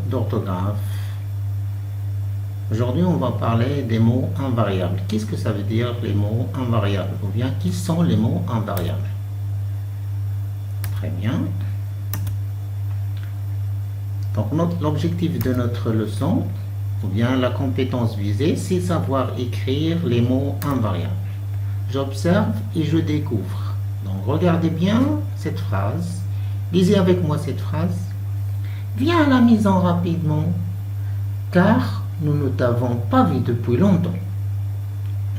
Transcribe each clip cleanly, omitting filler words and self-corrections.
d'orthographe. Aujourd'hui, on va parler des mots invariables. Qu'est-ce que ça veut dire les mots invariables? Ou bien, qui sont les mots invariables? Très bien. Donc, l'objectif de notre leçon, ou bien la compétence visée, c'est savoir écrire les mots invariables. J'observe et je découvre. Donc, regardez bien cette phrase. Lisez avec moi cette phrase. Viens à la maison rapidement, car nous ne t'avons pas vu depuis longtemps.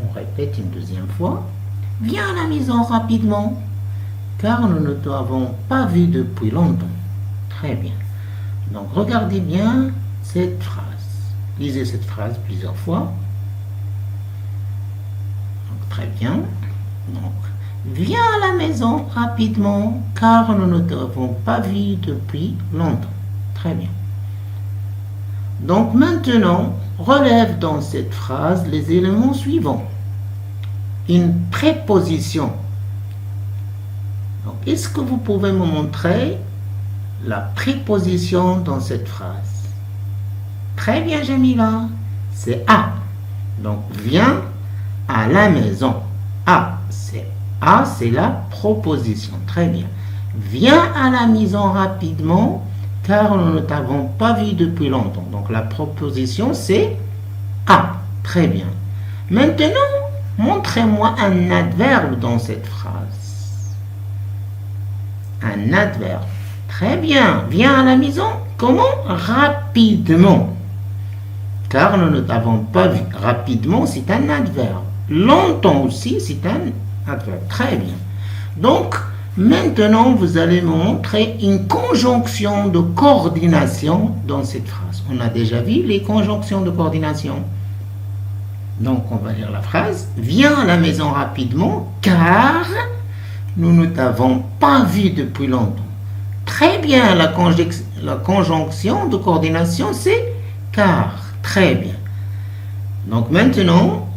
On répète une deuxième fois. Viens à la maison rapidement, car nous ne t'avons pas vu depuis longtemps. Très bien. Donc, regardez bien cette phrase. Lisez cette phrase plusieurs fois. Donc, très bien. Donc, viens à la maison rapidement, car nous ne t'avons pas vu depuis longtemps. Très bien. Donc, maintenant, relève dans cette phrase les éléments suivants. Une préposition. Donc, est-ce que vous pouvez me montrer la préposition dans cette phrase? Très bien, Jamila. C'est à. Donc, viens à la maison. À, c'est la proposition. Très bien. Viens à la maison rapidement, car nous ne t'avons pas vu depuis longtemps. Donc, la proposition, c'est à. Très bien. Maintenant, montrez-moi un adverbe dans cette phrase. Un adverbe. Très bien. Viens à la maison. Comment? Rapidement. Car nous ne t'avons pas vu. Rapidement, c'est un adverbe. Longtemps aussi, c'est un adverbe. Très bien. Donc, maintenant, vous allez me montrer une conjonction de coordination dans cette phrase. On a déjà vu les conjonctions de coordination. Donc, on va lire la phrase. Viens à la maison rapidement, car nous ne t'avons pas vu depuis longtemps. Très bien, la conjonction de coordination, c'est car. Très bien. Donc, maintenant,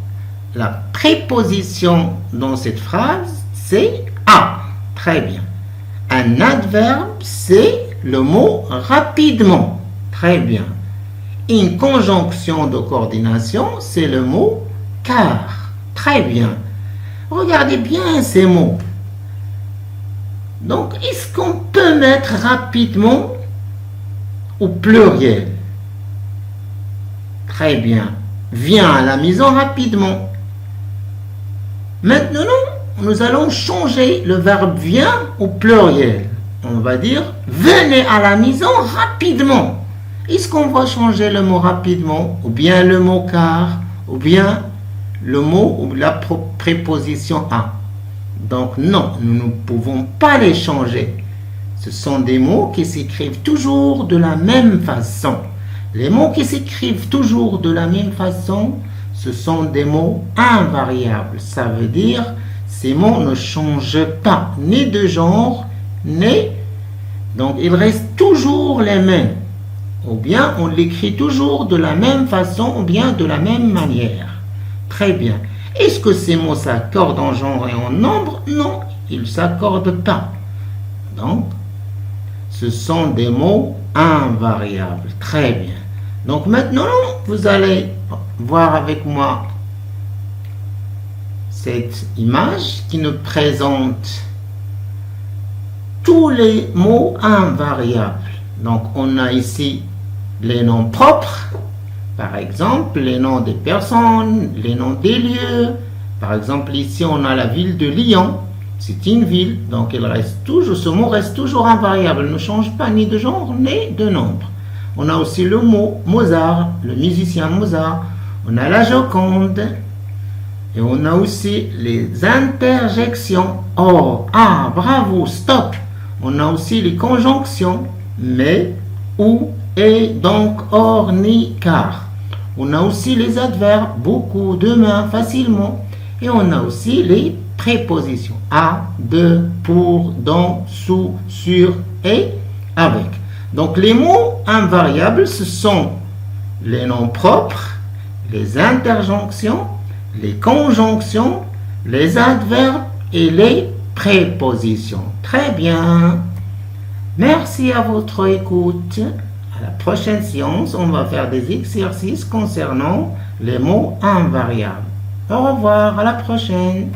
la préposition dans cette phrase, c'est à. Très bien. Un adverbe, c'est le mot rapidement. Très bien. Une conjonction de coordination, c'est le mot car. Très bien. Regardez bien ces mots. Donc, est-ce qu'on peut mettre rapidement au pluriel? Très bien. Viens à la maison rapidement. Maintenant, nous allons changer le verbe viens au pluriel. On va dire venez à la maison rapidement. Est-ce qu'on va changer le mot rapidement, ou bien le mot car, ou bien le mot ou la préposition à? Donc non, nous ne pouvons pas les changer. Ce sont des mots qui s'écrivent toujours de la même façon. Les mots qui s'écrivent toujours de la même façon, ce sont des mots invariables. Ça veut dire ces mots ne changent pas, ni de genre, ni... Donc, ils restent toujours les mêmes. Ou bien, on l'écrit toujours de la même façon, ou bien de la même manière. Très bien. Est-ce que ces mots s'accordent en genre et en nombre? Non, ils ne s'accordent pas. Donc, ce sont des mots invariables. Très bien. Donc, maintenant, vous allez voir avec moi cette image qui nous présente tous les mots invariables. Donc, on a ici les noms propres, par exemple, les noms des personnes, les noms des lieux. Par exemple, ici, on a la ville de Lyon. C'est une ville, donc elle reste toujours, ce mot reste toujours invariable. Il ne change pas ni de genre, ni de nombre. On a aussi le mot Mozart, le musicien Mozart. On a la Joconde. Et on a aussi les interjections. Oh, ah, bravo, stop. On a aussi les conjonctions. Mais, ou, et, donc, or, ni, car. On a aussi les adverbes, beaucoup, demain, facilement. Et on a aussi les prépositions. À, de, pour, dans, sous, sur et avec. Donc, les mots invariables, ce sont les noms propres, les interjonctions, les conjonctions, les adverbes et les prépositions. Très bien. Merci à votre écoute. À la prochaine séance, on va faire des exercices concernant les mots invariables. Au revoir, à la prochaine.